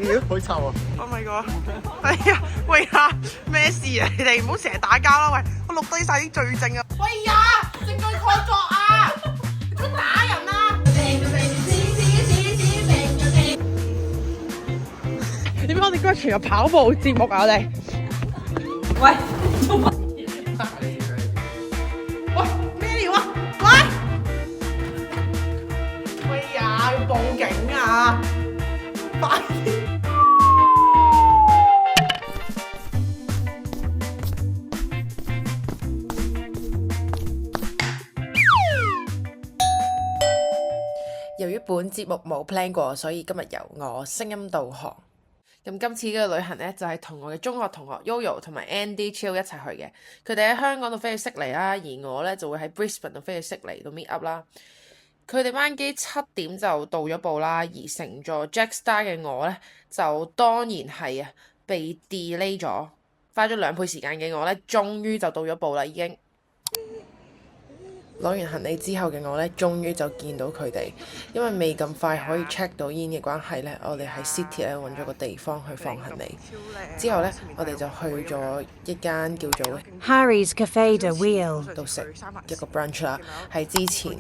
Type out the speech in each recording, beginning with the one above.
料，好臭啊 ！Oh my god！係啊，喂呀，咩事啊？你哋唔好成日打交啦！喂，我錄低晒啲罪證啊！喂呀，證據確鑿啊！你做乜打人啊？點解我哋今日全日跑步節目啊？我哋喂，做乜嘢？喂，咩料啊？喂呀，要報警啊！快啲！由於本節目冇 plan 過，所以今日由我聲音導航。咁今次嘅旅行呢，就係同我嘅中學同學 Yoyo 同埋 Andy Chill 一齊去嘅。佢哋喺香港度飛去悉尼啦，而我呢就會喺 Brisbane 度飛去悉尼度 meet up 啦。佢哋班機7點就到咗埗啦，而乘坐 Jetstar 嘅我呢，就當然係被 delay 咗，花咗2倍時間嘅我呢，終於就到咗埗啦已經。攞完行李之後嘅我呢，終於就見到佢哋，因為未咁快可以 check 到 in 嘅關係呢，我哋喺 City 咧揾咗個地方去放行李。之後呢，我哋就去咗一間叫做 Harry's Cafe de Wheel 度食一個 brunch 啦，係之前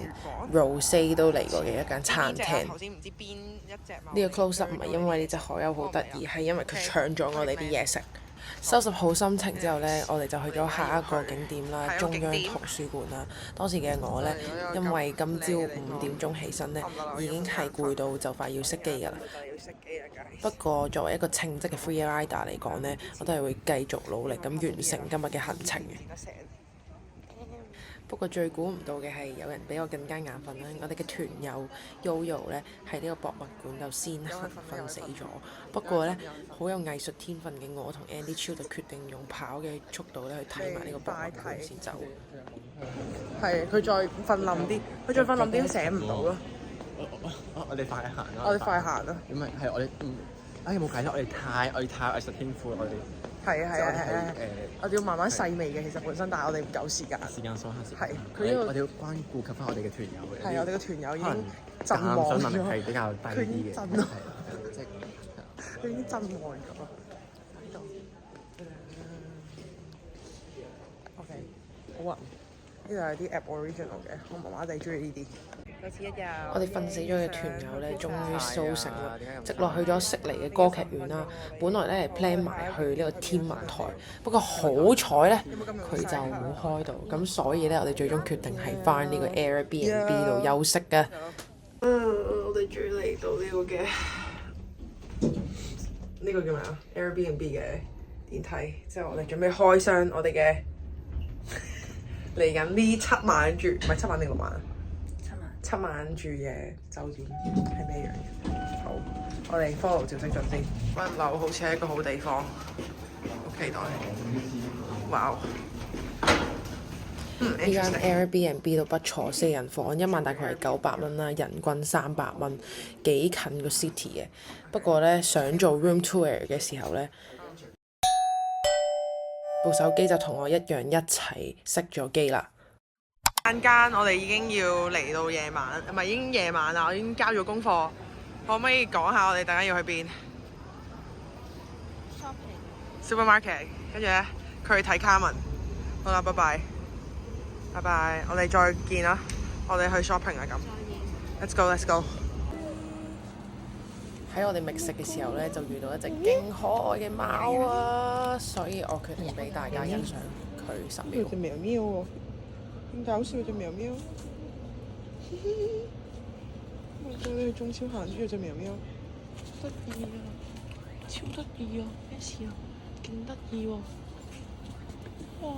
Rose 都嚟過嘅一間餐廳。呢個 close up 唔係因為呢隻海鷗好得意，係因為佢搶咗我哋啲嘢食。收拾好心情之後呢，我哋就去咗下一個景點啦，中央圖書館啦。當時嘅我呢，因為今朝5點鐘起身呢，已經係攰到就快要熄機㗎啦。不過作為一個稱職嘅 free rider 嚟講呢，我都係會繼續努力咁完成今日嘅行程嘅。不過最估唔到嘅係有人比我更加眼瞓啦！我哋嘅團友 Yoyo 呢，喺呢個博物館度先行瞓死咗。不過呢，好有藝術天分嘅我同 Andy Chill 就決定用跑嘅速度咧去睇埋呢個博物館先走。係，佢再瞓冧啲，佢醒唔到咯。我哋快行啦！我哋快行啦！咁咪係我哋冇計啦！我哋太藝術天賦啦！我哋係我哋要慢慢細味嘅，其實本身，但係我哋唔夠時間。時間所限。係，我哋要關顧及翻我哋嘅團友嘅。係，我哋嘅團友已經陣亡咗。能力係比較低啲嘅。佢已經陣亡。佢已經陣亡咗。喺度。OK， 好啊！呢度係啲 Aboriginal 嘅，我麻麻地中意呢啲。我哋瞓死咗嘅團友呢，終於甦醒啦，直落去咗悉尼嘅歌劇院啦。本來呢係 plan 埋去呢個天文台，不過好彩呢，佢就冇開到，咁所以呢，我哋最終決定係翻呢個 Airbnb 度休息嘅。我哋終於嚟到呢個嘅呢個叫咩啊 ？Airbnb 嘅電梯，之後我哋準備開箱我哋嘅嚟緊呢7晚住，唔係7晚定6晚啊？7晚住嘅酒店係咩樣嘅？好，我哋 follow 趙式俊先。溫樓好似係一個好地方，好期待。哇！呢間 Airbnb 都不錯，4人房1晚大概係900蚊啦，人均300蚊，幾近個 city 嘅。不過呢，想做 room tour 嘅時候呢，部手機就同我一樣一齊熄咗機啦。間我哋已經要嚟到夜晚，唔係已經夜晚啦，我已經交咗功課。可唔可以講下我哋等陣要去邊 ？Supermarket， 跟住咧佢去睇卡文。好啦，拜拜，拜拜，我哋再見啦。我哋去 shopping 啦咁。Let's go，Let's go。喺我哋覓食嘅時候咧，就遇到一隻勁可愛嘅貓啊，所以我決定俾大家欣賞佢10秒。隻喵喵喎！咁搞笑隻喵喵，我帶你去中超行住隻喵喵，得意啊，超得意啊！咩事啊？勁得意喎！哇，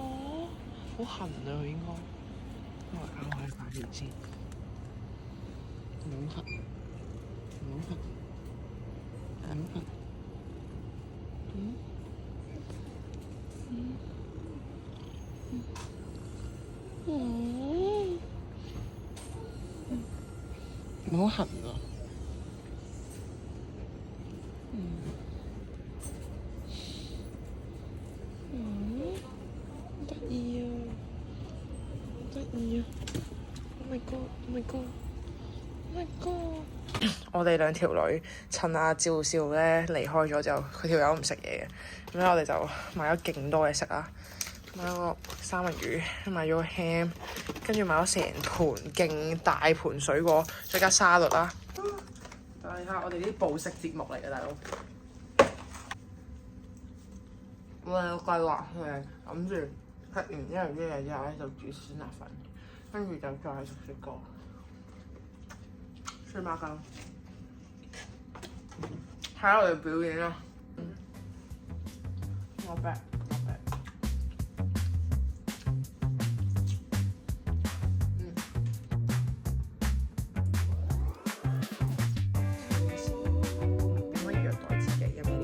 好痕啊佢應該，我咬下塊面先，好痕，好痕，好痕，好痕啊！得意啊！得意啊！Oh my god！Oh my god！Oh my god！我哋兩條女趁阿趙少咧離開咗之後，佢條友唔食嘢嘅，咁咧我哋就買咗勁多嘢食啦，買咗個三文魚，買咗個 ham， 跟住買咗成盤勁大盤水果，再加沙律啦。睇下我哋啲暴食節目嚟嘅大佬。我哋有計劃嘅，諗住食完一樣嘢之後咧就煮酸辣粉，跟住就再食雪糕。吹孖筋，睇下我哋表演啦。Not bad, not bad。點可以虐待自己嘅咩料？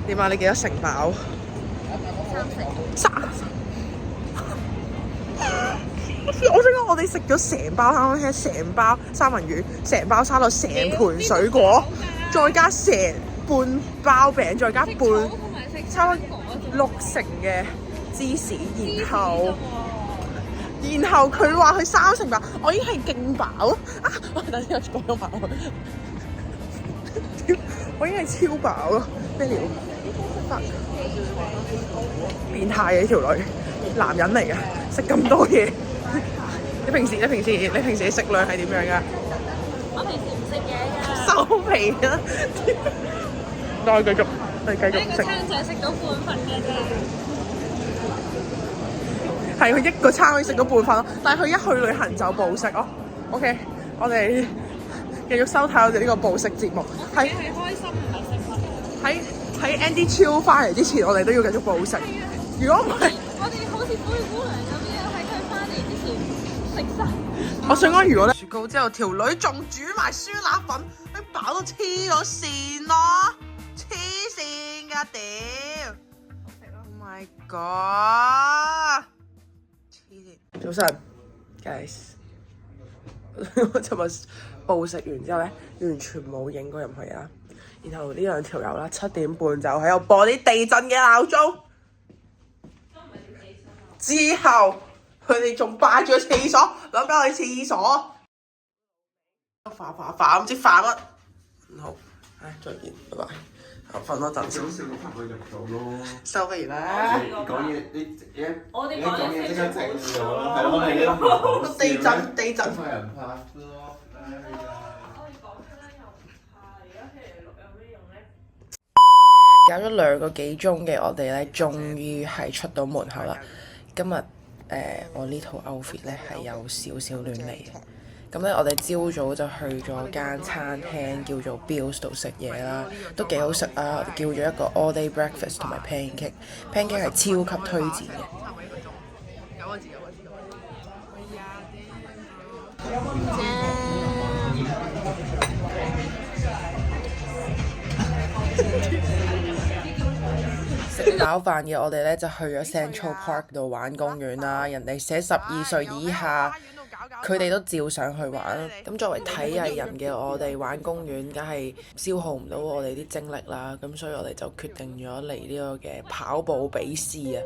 點啊？你幾多成飽？3成。我想講，我哋食咗成包蝦餃，成包三文魚，成包沙律，成盤水果，再加成半包餅，再加差唔多60%嘅芝士，然後佢話佢3成飽，我已經係勁飽啊！等先，我講咗埋我已經係超飽咯，咩料？變態嘅呢條女，男人嚟嘅，食咁多嘢。你平時食量係點樣㗎？我平時唔食嘢㗎。收皮啦！再繼續食。一個餐就係食到半份嘅啫。係佢一個餐可以食到半份咯，但係佢一去旅行就暴食咯。OK， 我哋繼續收睇我哋呢個暴食節目。係開心唔係食物。喺 Andy 超翻嚟之前，我哋都要繼續暴食。如果唔係，我哋好似灰姑娘咁樣喺佢翻嚟之前食晒。我想講，如果咧雪糕之後條女仲煮埋酸辣粉，佢飽到黐咗線咯，黐線㗎屌 ！Oh my god！ 黐線。早晨 ，guys， 我尋日暴食完之後咧，完全冇影過任何嘢啦。然後呢兩條友啦，7點半就喺度播啲地震嘅鬧鐘。之後佢哋仲霸住個廁所，諗緊去廁所。煩唔知煩乜。好，再見，拜拜。我瞓多陣先。少個朋友入咗咯。收皮啦。講嘢，你我哋講嘢即刻靜咗啦，係咯，你都唔好。地震。怕人怕咯。搞咗2個幾鐘嘅我哋咧，終於係出到門口啦。今日我呢套 outfit 咧係有少少亂嚟嘅。咁咧我哋朝早就去咗間餐廳叫做 Bills 度食嘢啦，都幾好食啊！我哋叫咗一個 all day breakfast 同埋 pancake 係超級推薦嘅。食飽飯嘅我哋咧就去咗 Central Park 度玩公園啦，人哋寫12歲以下，佢哋都照上去玩。咁作為睇藝人嘅我哋玩公園，梗係消耗唔到我哋啲精力啦。咁所以我哋就決定咗嚟呢個嘅跑步比試啊！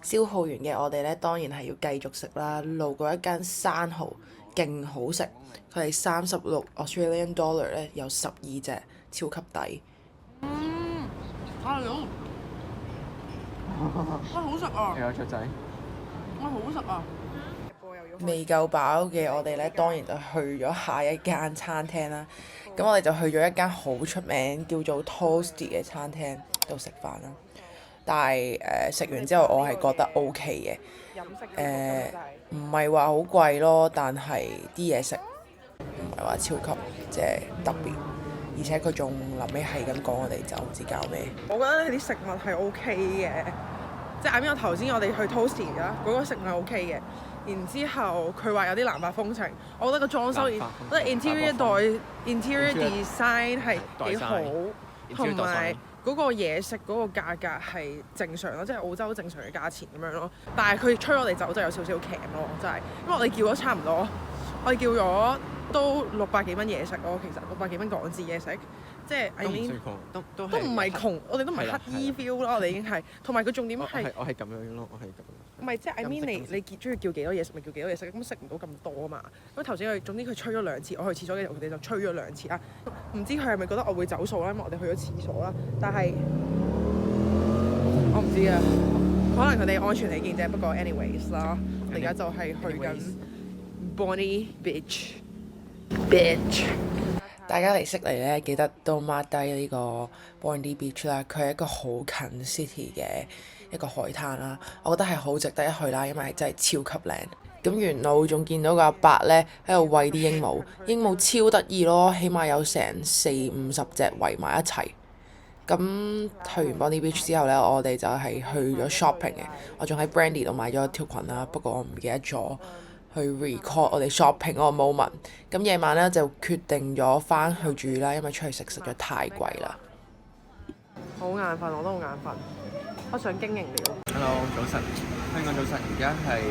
消耗完嘅我哋咧，當然係要繼續食啦。路過一間生蠔，勁好食。佢係36 Australian dollar 咧，有12隻，超級抵。好食啊！有雀仔。好食啊！未夠飽嘅我哋咧，當然就去咗下一間餐廳啦。咁我哋就去咗一間好出名叫做 Toasty 嘅餐廳度食飯啦。但係食完之後我係覺得 OK 嘅，唔係話好貴咯，但係啲嘢食唔係話超級即係特別，而且佢仲臨尾係咁講我哋就唔知搞咩。我覺得佢啲食物係 OK 嘅，即係啱啱我頭先我哋去 Toasty 啦，嗰個食物係 OK 嘅。然之後佢話有啲南法風情，我覺得個裝修，我覺得 interior design 係幾好。同埋嗰個嘢食嗰個價格係正常咯，即係澳洲正常嘅價錢咁樣咯。但係佢催我哋走就有少少騎咯，真係，因為我哋叫咗差唔多，我哋叫咗都600幾蚊嘢食咯，其實600幾蚊港紙嘢食。即係，I mean 都唔係窮，我哋都唔係乞衣 feel 咯，我哋已經係。同埋佢重點係，我係咁樣咯，我係咁樣。唔係即係 I mean 你中意叫幾多嘢食咪叫幾多嘢食，咁食唔到咁多啊嘛。咁頭先總之佢吹咗2次，我去廁所嘅時候佢哋就吹咗2次啦。唔知佢係咪覺得我會走數啦？因為我哋去咗廁所啦。但係我唔知啊，可能佢哋安全起見啫。不過 anyways 啦，我而家就係去緊 Bondi Beach。大家嚟悉尼咧，記得都 mark 低呢個 Bondi Beach 啦。佢係一個好近 city 嘅一個海灘啦，我覺得係好值得一去啦，因為真係超級靚。咁沿路仲見到個阿伯咧喺度餵啲鸚鵡，鸚鵡超得意咯，起碼有成40-50隻圍埋一齊。咁去完 Bondi Beach 之後咧，我哋就係去咗 shopping 嘅。我仲喺 Brandy 度買咗條裙啦，不過我唔記得咗去 record 我哋 shopping 嗰個 moment。咁夜晚咧就決定咗翻去住啦，因為出去食實在太貴啦。好眼瞓，我都好眼瞓。我想經營了。Hello， 早晨，香港早晨，而家係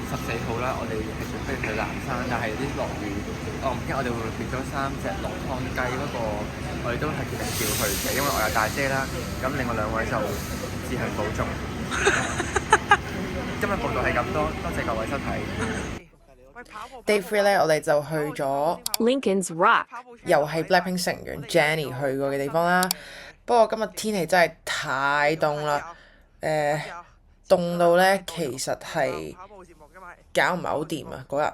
14號啦，我哋係準備去南山，但係有啲落雨，我唔知我哋會唔會變咗3隻落湯雞，不過我哋都係決定照去嘅，因為我有大姐啦，咁另外2位就自行保重。今日報道係咁多，多謝各位收睇。Day 3咧，我哋就去咗 Lincoln's Rock， 又係 Blackpink 成員 Jennie 去過嘅地方啦。不過今日天氣真係太凍啦，凍到咧其實係搞唔係好掂啊嗰日。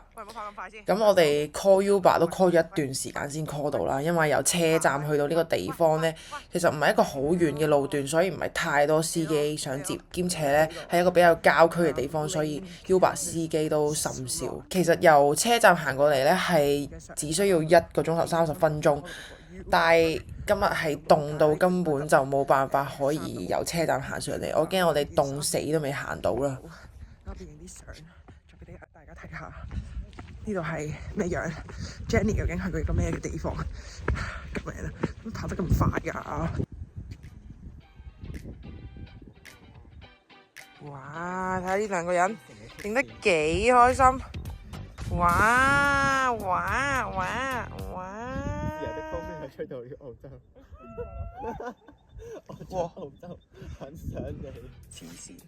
咁我哋 call Uber 都 call 咗一段時間先 call 到啦，因為由車站去到呢個地方咧，其實唔係一個好遠嘅路段，所以唔係太多司機想接，兼且咧係一個比較郊區嘅地方，所以 Uber 司機都甚少。其實由車站行過嚟咧係只需要1個鐘頭30分鐘，但係今日係凍到根本就冇辦法可以由車站行上嚟，我驚我哋凍死都未行到啦。我哋影啲相，再俾大家睇下呢度係咩樣 ？Jennie 究竟去過一個咩嘅地方？咁樣啦，都跑得咁快㗎！哇！睇下呢2個人影得幾開心！哇！自由的風係吹到澳洲，我澳洲很想你。黐線！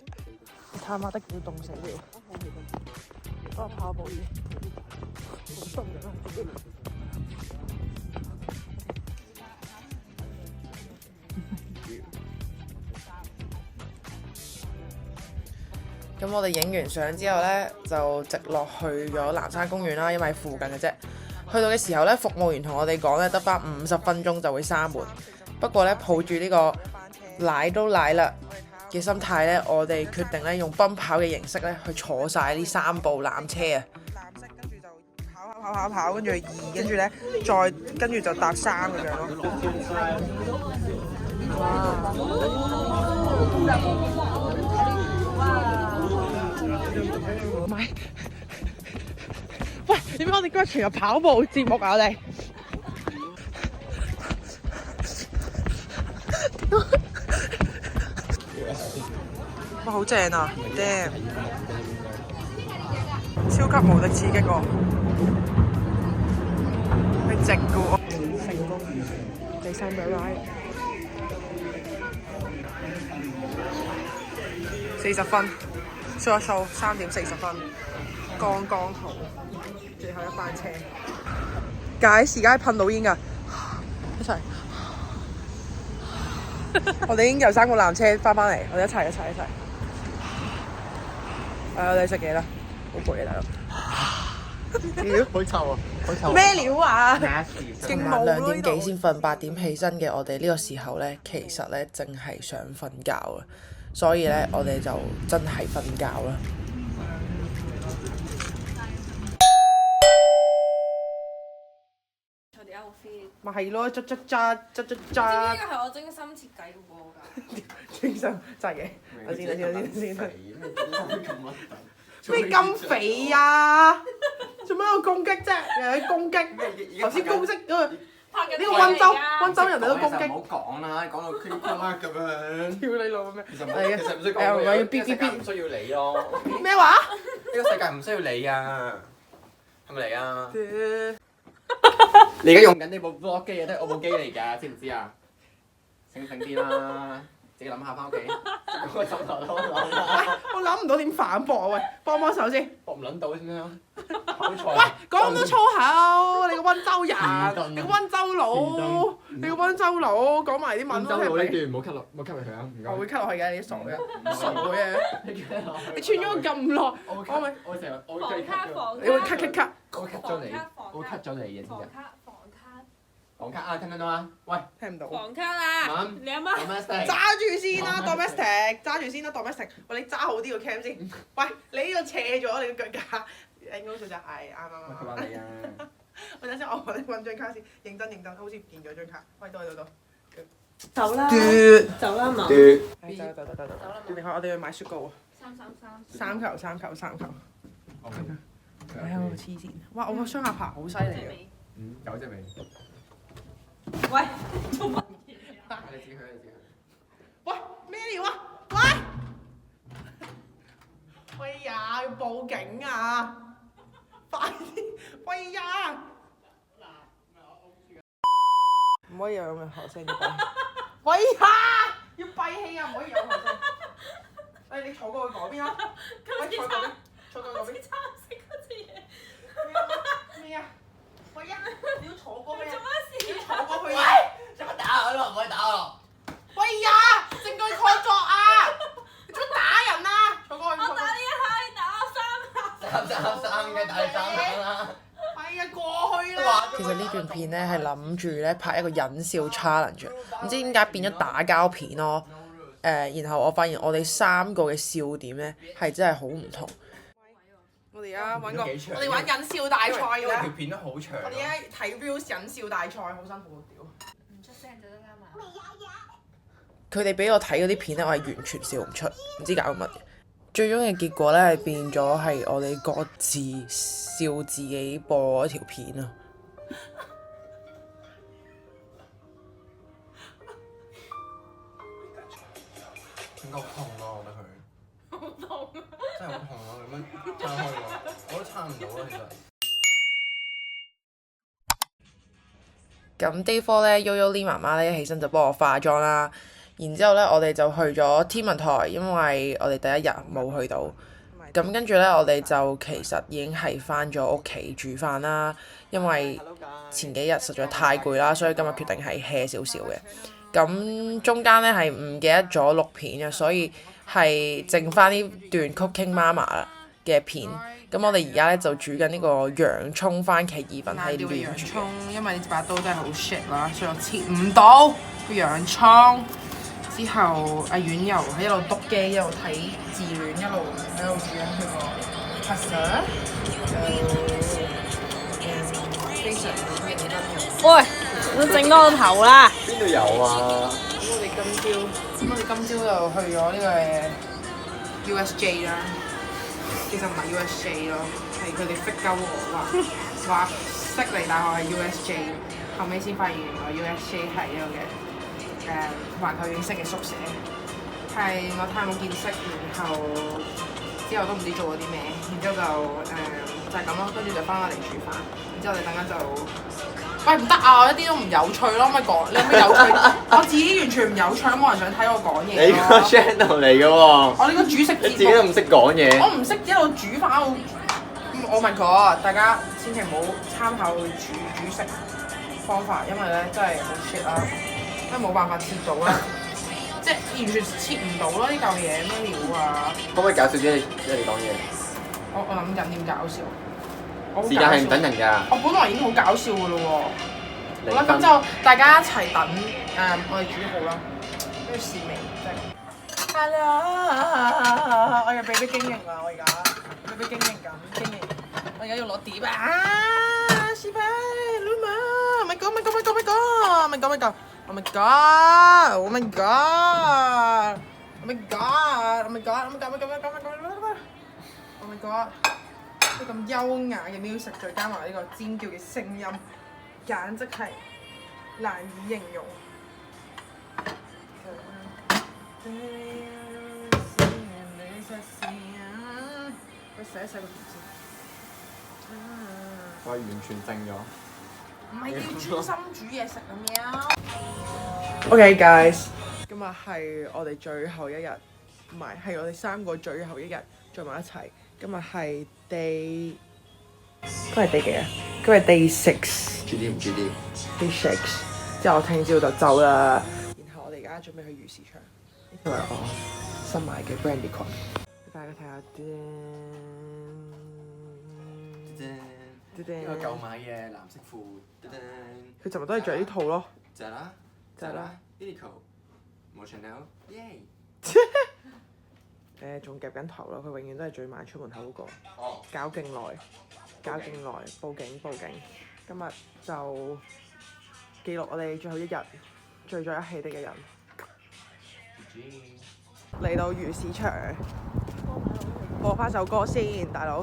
他媽的要凍死了！我跑步衣，好凍啊！咁我哋影完相之後呢，就直落去咗南山公園啦，因為附近嘅啫。去到嘅時候呢，服務員同我哋講呢，得返50分鐘就會閂門。不過呢，抱住呢個奶都奶啦嘅心態咧，我哋決定咧用奔跑嘅形式咧去坐晒呢3部纜車啊！藍色跟住就跑，跟住2，跟住咧再跟住就搭3咁樣咯。唔係，喂，點解我哋今日全日跑步節目啊？我哋哇，好正啊 ！Damn， 超級無敵刺激喎！係直嘅喎。成功，第3個 ride 40分 ，show3點40分，剛剛好，最後一班車。而家噴到煙㗎，一齊。我哋已經由3個纜車翻嚟，我哋一齊。我哋食嘢啦，好攰啊大佬。好臭啊！好臭。咩料啊？勁晚2點幾先瞓，8點起身嘅我哋呢個時候咧，其實咧淨係想瞓覺啊，所以咧我哋就真係瞓覺啦。咪係咯，捽。呢個係我精心設計嘅喎㗎。精心真係嘅，我先。咩咁肥啊？做咩要攻擊啫？又去攻擊？頭先攻擊嗰個呢個溫州人哋都攻擊。唔好講啦，講到傾傾啦咁樣。屌你老咩？其實唔需要講嘅，呢個世界唔需要你咯。咩話？呢個世界唔需要你啊，係咪你啊？你而家用緊呢部 vlog 機啊，都係我部機嚟㗎，知唔知啊？醒醒啲啦，自己諗下翻屋企。我枕頭都諗啦。我諗唔到點反駁啊！喂，幫幫手先。搏唔撚到先啦。喂，講咁多粗口，你個溫州人，你個溫州佬，你個溫州佬，講埋啲文溫州佬呢咯，段唔好 cut 落，唔好 cut 埋佢啊！唔該。我會 cut 落去嘅，你傻嘅，傻嘅。你串咗我咁耐，我咪我成日我房卡房你會 cut，我會 cut 咗你，我會 cut 咗你嘅知唔知啊？房卡啊，聽唔聽到啊？喂，聽唔到。房卡啦，你阿媽揸住先啦，domestic，揸住先啦，domestic。喂，你揸好啲個 cam 先。喂，你呢個斜咗你個腳架。應該就係啱。佢話你啊！喂，等先，我揾張卡先，認真，好似唔見咗張卡。喂，到。走啦，走啦嘛。走。我哋去買雪糕啊！3球。哎呀，黐線！哇，我個雙下巴好犀利啊！有隻味。喂，做乜嘢啊？你自己去。喂，咩料啊？喂呀，要報警啊！快啲！喂呀！唔可以有咁嘅學聲啲閉。喂呀！要閉氣啊！唔可以有學聲。你坐過去嗰邊啦。喂，坐過嗰邊。橙色嗰隻嘢。咩啊？喂呀！你要坐過去啊！做乜事？坐過去啊！做乜打我咯？唔可以打我咯！喂呀！證據確鑿啊！你做乜打人啊？坐過去。我打呢一下，你打我3下。3嘅打你3下啦！係啊，過去啦。其實呢段片咧係諗住咧拍一個忍笑 challenge，唔知點解變咗打交片咯。然後我發現我哋3個嘅笑點咧係真係好唔同。我哋而家玩忍笑大賽㗎啦。條片都好長。我哋而家睇 reels 忍笑大賽，好辛苦屌。唔出聲就得啦嘛。佢哋俾我睇嗰啲片咧，我係完全笑唔出，唔知搞乜嘢。最終嘅結果咧係變咗係我哋各自笑自己播嗰條片啊！應該好痛咯，我覺得佢。好痛啊！真係好痛咯，咁樣撐開喎，我都撐唔到咯，其實。咁 day 4咧，Yoyo Lee 媽媽咧一起身就幫我化妝啦，然之後咧我哋就去咗天文台，因為我哋第一日冇去到。咁跟住咧，我哋就其實已經係返咗屋企煮飯啦，因為前幾日實在太攰啦，所以今日決定係 hea 少少嘅。咁中間咧係唔記得咗錄片嘅，所以係剩翻呢段 Cooking Mama 嘅片。咁我哋而家咧就煮緊呢個洋葱番茄意粉係亂煮嘅。因為呢把刀真係好 shit 啦，所以我切唔到個洋葱。之後阿婉又喺一路篤機，一路睇自戀，一路喺度煮緊佢個 pasta，就非常好認真嘅。喂，我整多個頭啦。邊度有啊？我哋今朝就去咗呢個 USJ 啦，其實唔係 USJ 咯，係佢哋逼鳩我話悉尼大學係 USJ， 後尾先發現原來 USJ 係一個嘅環球影星嘅宿舍，係我太冇見識，然後之後都唔知做咗啲咩，然之後就係咁咯，跟住就翻返嚟煮飯，然之後我哋等間就，喂唔得啊！我一啲都唔有趣咯，咪講你有咩有趣？我自己完全唔有趣，冇人想睇我講嘢。你個 channel 嚟嘅喎。我呢個煮食節目，你自己都唔識講嘢。我唔識一路煮飯一路，我問佢大家千祈唔好參考煮食方法，因為咧真係好 shit 啦。真係冇辦法切到啦，即係完全切唔到咯！呢嚿嘢咩料啊？可唔可以搞笑啲？你講嘢。我諗緊點搞笑。時間係唔等人㗎。我本來已經好搞笑㗎咯喎。好啦，離婚咁就大家一齊等我哋煮好啦，跟住試味即係。Hello， 我又俾經營啦，我而家俾經營緊，經營。我而家要攞碟啊！試牌 ，Luma， my god，my god，my god，my god，my god，my god，oh my god，oh my god，oh my god，oh my god，oh my god，呢咁優雅嘅 music， 再加埋呢個尖叫嘅聲音，簡直係難以形容。佢寫一寫個字先。我係完全靜咗。唔係要專心煮嘢食咁樣。OK guys，今日係我哋最後一日，唔係係我哋3個最後一日聚埋一齊。今日係 day， 今日 day 幾啊？今日 day 6。注啲唔注啲？ day 6，之後我聽朝就走啦。然後我哋而家準備去魚市場，呢個係我新買嘅 Brandy Con，俾大家睇下呢個舊買嘅藍色褲，佢尋日都係着呢套咯。就係啦，就係啦 Uniqlo，冇 Chanel，耶！仲夾緊頭咯，佢永遠都係最慢出門口嗰個。哦，搞勁耐，報警。今日就記錄我哋最後一日聚在一起的嘅人。嚟到魚市場，播翻首歌先，大佬。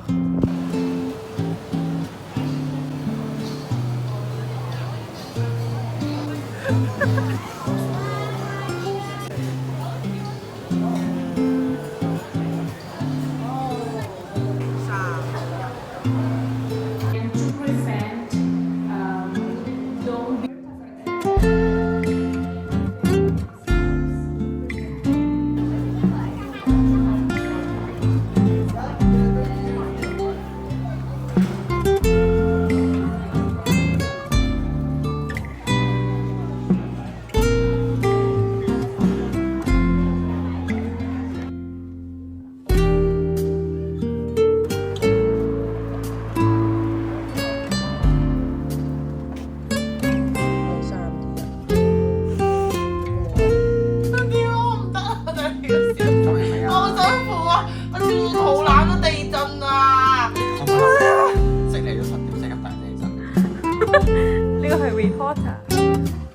呢個係 reporter，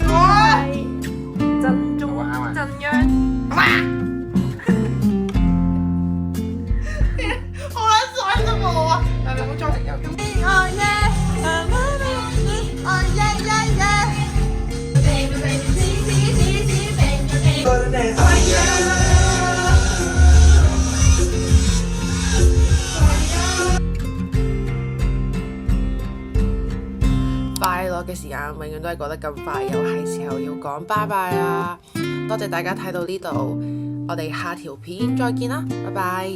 係震央。好撚衰都冇啊！但係冇裝食油。快樂嘅時間永遠都係過得咁快，又係時候要講拜拜啦！多謝大家睇到呢度，我哋下條片再見啦，拜拜。